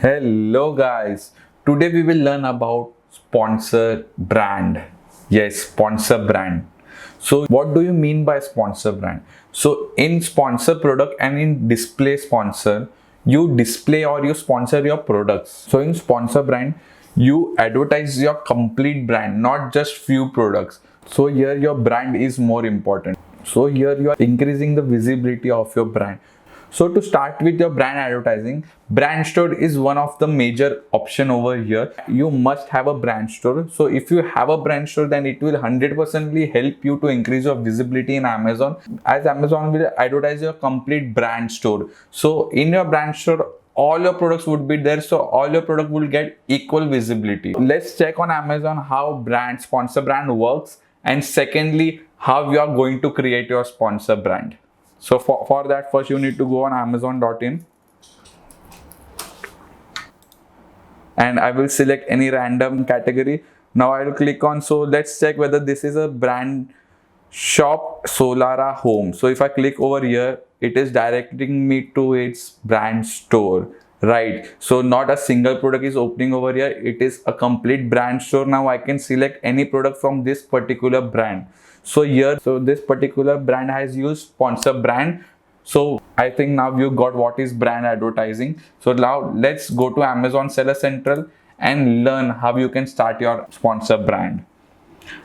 Hello guys, today we will learn about sponsor brand. Yes, sponsor brand. So what do you mean by sponsor brand? So in sponsor product and in display sponsor, you display or you sponsor your products. So in sponsor brand, you advertise your complete brand, not just few products. So here your brand is more important. So here you are increasing the visibility of your brand. So to start with your brand advertising, brand store is one of the major option over here. You must have a brand store. So if you have a brand store, then it will 100% help you to increase your visibility in Amazon, as Amazon will advertise your complete brand store. So in your brand store, all your products would be there, so all your product will get equal visibility. Let's check on Amazon how brand sponsor brand works, and secondly how you are going to create your sponsor brand. So for that, first you need to go on amazon.in and I will select any random category. Now I will click on, so let's check whether this is a brand shop Solara Home. So if I click over here, it is directing me to its brand store, right? So not a single product is opening over here, it is a complete brand store. Now I can select any product from this particular brand. So here, so this particular brand has used sponsor brand. So I think now you got what is brand advertising. So now let's go to Amazon Seller Central and learn how you can start your sponsor brand.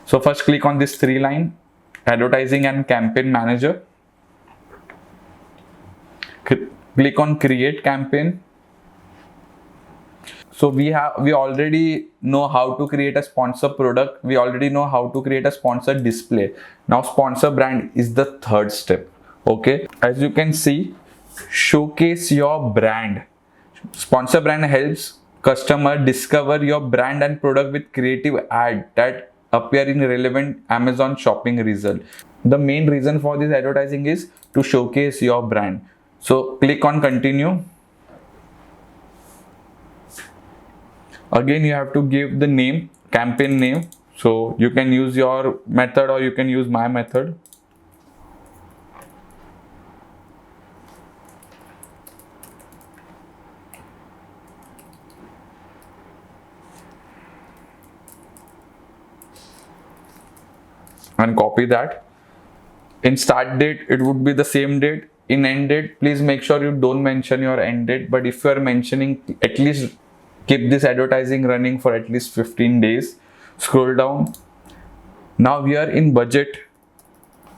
So first click on this three line, advertising and campaign manager. Click on create campaign. So we already know how to create a sponsor product. We already know how to create a sponsor display. Now sponsor brand is the third step. Okay, as you can see, showcase your brand. Sponsor brand helps customer discover your brand and product with creative ad that appear in relevant Amazon shopping result. The main reason for this advertising is to showcase your brand. So click on continue. Again, you have to give the name, campaign name. So you can use your method or you can use my method. And copy that. In start date, it would be the same date. In end date, please make sure you don't mention your end date, but if you are mentioning, at least keep this advertising running for at least 15 days. Scroll down. Now here in budget,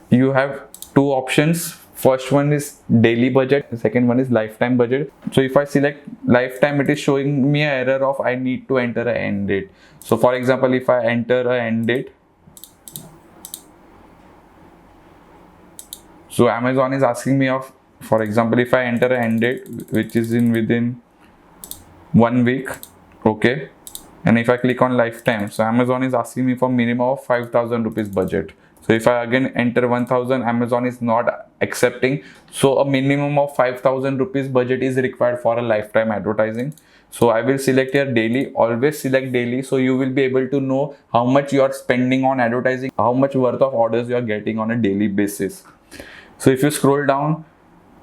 you have two options. First one is daily budget, the second one is lifetime budget. So if I select lifetime, it is showing me an error of I need to enter an end date. So for example, if I enter an end date, so Amazon is asking me of, for example, if I enter an end date which is in within 1 week, okay, and if I click on lifetime, so Amazon is asking me for minimum of 5,000 rupees budget. So if I again enter 1,000, Amazon is not accepting. So a minimum of 5,000 rupees budget is required for a lifetime advertising. So I will select here daily. Always select daily, so you will be able to know how much you are spending on advertising, how much worth of orders you are getting on a daily basis. So if you scroll down,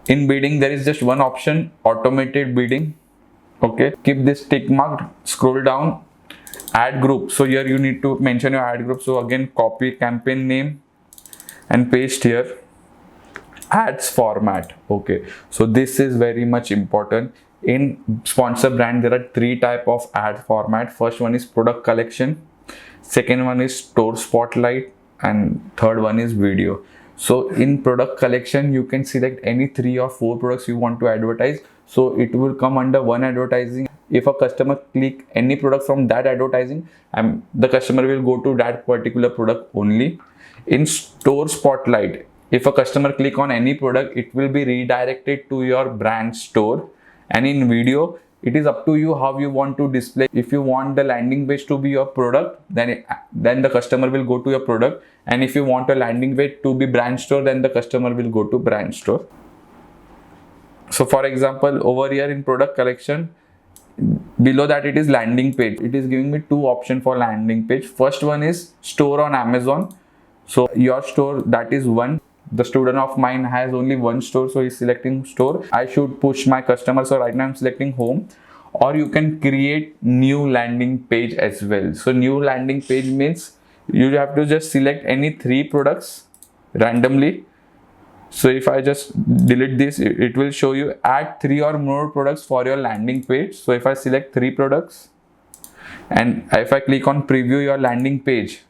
in bidding there is just one option, automated bidding. Okay, keep this tick marked. Scroll down, ad group. So here you need to mention your ad group. So again, copy campaign name and paste here. Ads format. Okay, so this is very much important. In sponsor brand, there are three type of ad format. First one is product collection, second one is store spotlight, and third one is video. So in product collection, you can select any 3 or 4 products you want to advertise. So it will come under one advertising. If a customer click any product from that advertising, the customer will go to that particular product only. In store spotlight, if a customer click on any product, it will be redirected to your brand store. And in video, it is up to you how you want to display. If you want the landing page to be your product, then the customer will go to your product. And if you want a landing page to be brand store, then the customer will go to brand store. So for example, over here in product collection, below that it is landing page. It is giving me 2 options for landing page. First one is store on Amazon. So your store, that is one. The student of mine has only one store, so he's selecting store. I should push my customer, so right now I'm selecting home. or you can create new landing page as well. So new landing page means you have to just select any 3 products randomly. So if I just delete this, it will show you add 3 or more products for your landing page. So if I select 3 products and if I click on preview your landing page,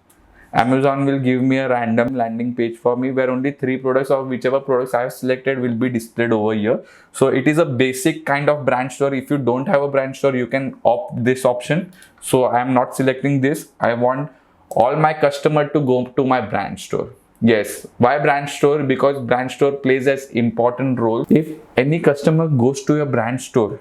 Amazon will give me a random landing page for me where only 3 products of whichever products I have selected will be displayed over here. So it is a basic kind of brand store. If you don't have a brand store, you can opt this option. So I am not selecting this. I want all my customer to go to my brand store. Yes, why brand store? Because brand store plays as important role. If any customer goes to your brand store,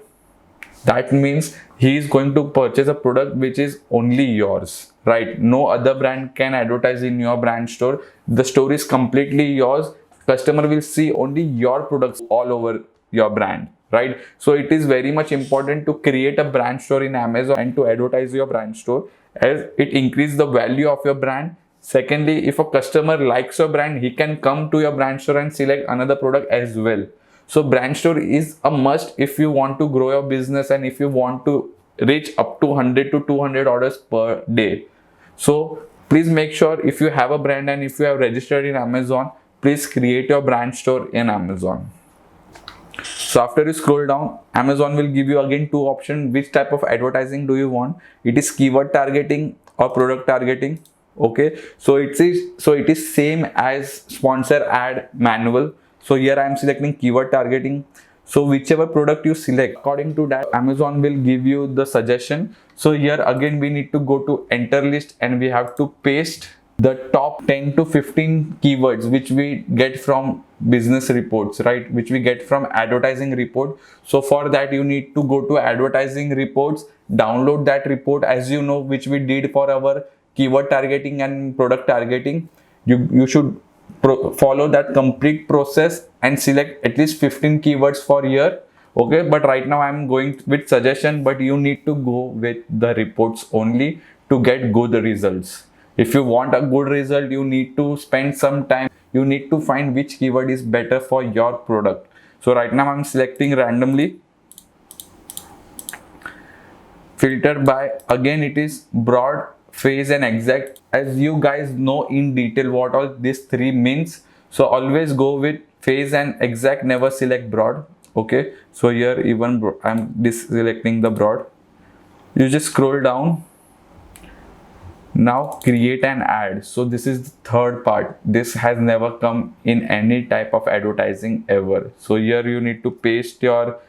that means he is going to purchase a product which is only yours, right? No other brand can advertise in your brand store. The store is completely yours. Customer will see only your products all over your brand, right? So it is very much important to create a brand store in Amazon and to advertise your brand store, as it increases the value of your brand. Secondly, if a customer likes your brand, he can come to your brand store and select another product as well. So brand store is a must if you want to grow your business and if you want to reach up to 100 to 200 orders per day. So please make sure if you have a brand and if you have registered in Amazon, please create your brand store in Amazon. So after you scroll down, Amazon will give you again 2 options. Which type of advertising do you want? It is keyword targeting or product targeting. Okay, so it is same as sponsor ad manual. So here I am selecting keyword targeting. So whichever product you select, according to that, Amazon will give you the suggestion. So here again we need to go to enter list and we have to paste the top 10 to 15 keywords which we get from business reports, right? Which we get from advertising report. So for that you need to go to advertising reports, download that report, as you know, which we did for our keyword targeting and product targeting. You should follow that complete process and select at least 15 keywords for year. Okay, but right now I'm going with suggestion, but you need to go with the reports only to get good results. If you want a good result, you need to spend some time. You need to find which keyword is better for your product. So right now I'm selecting randomly, filtered by, again it is broad, phase and exact. As you guys know in detail what all these 3 means, so always go with phase and exact, never select broad. Okay, so here even I'm deselecting the broad. You just scroll down. Now create an ad. So this is the third part. This has never come in any type of advertising ever. So here you need to paste your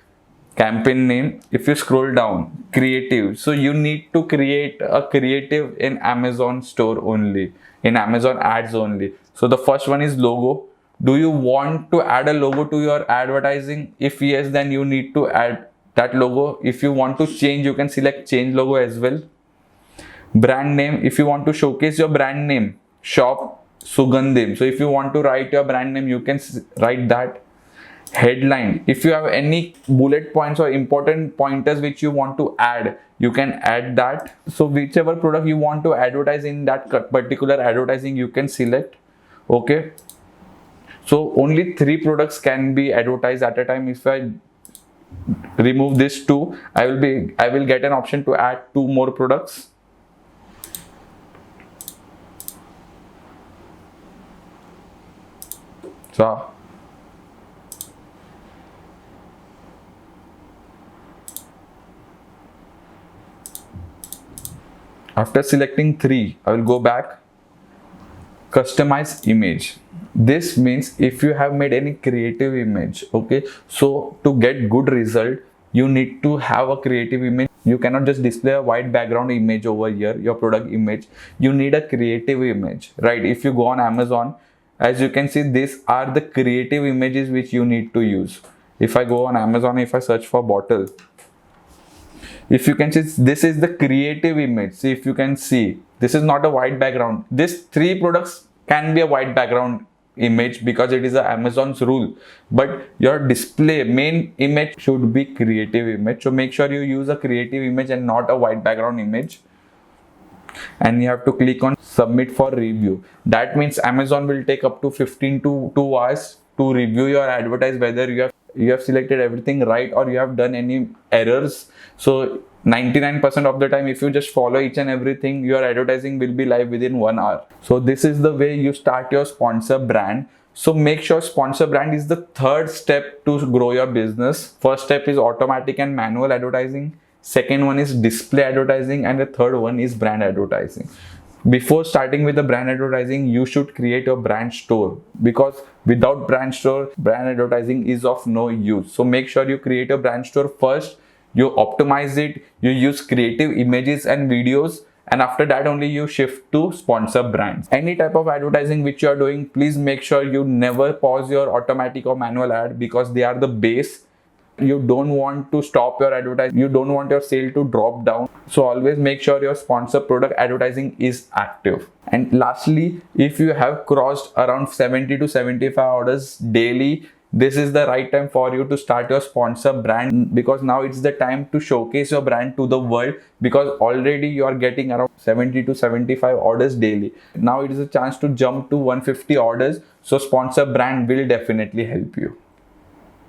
campaign name. If you scroll down, creative, so you need to create a creative in Amazon store only, in Amazon ads only. So the first one is logo. Do you want to add a logo to your advertising? If yes, then you need to add that logo. If you want to change, you can select change logo as well. Brand name, if you want to showcase your brand name, shop Sugandhim. So if you want to write your brand name, you can write that. Headline, if you have any bullet points or important pointers which you want to add, you can add that. So whichever product you want to advertise in that particular advertising, you can select. Okay, so only 3 products can be advertised at a time. If I remove this 2, I will get an option to add 2 more products. So after selecting 3, I will go back, customize image. This means if you have made any creative image, okay, so to get good result, you need to have a creative image. You cannot just display a white background image over here, your product image. You need a creative image, right? If you go on Amazon, as you can see, these are the creative images which you need to use. If I go on Amazon, if I search for bottle, if you can see, this is the creative image. See, if you can see, this is not a white background. These 3 products can be a white background image because it is a Amazon's rule, but your display main image should be creative image. So make sure you use a creative image and not a white background image. And you have to click on submit for review. That means Amazon will take up to 15 to 2 hours to review your advertise, whether you have you have selected everything right or you have done any errors. So 99% of the time, if you just follow each and everything, your advertising will be live within 1 hour. So this is the way you start your sponsor brand. So make sure sponsor brand is the third step to grow your business. First step is automatic and manual advertising. Second one is display advertising, and the third one is brand advertising. Before starting with the brand advertising, you should create a brand store, because without brand store, brand advertising is of no use. So make sure you create a brand store first, you optimize it, you use creative images and videos, and after that only you shift to sponsor brands. Any type of advertising which you are doing, please make sure you never pause your automatic or manual ad, because they are the base. You don't want to stop your advertising, you don't want your sale to drop down. So always make sure your sponsor product advertising is active. And lastly, if you have crossed around 70 to 75 orders daily, this is the right time for you to start your sponsor brand, because now it's the time to showcase your brand to the world, because already you are getting around 70 to 75 orders daily. Now it is a chance to jump to 150 orders. So sponsor brand will definitely help you.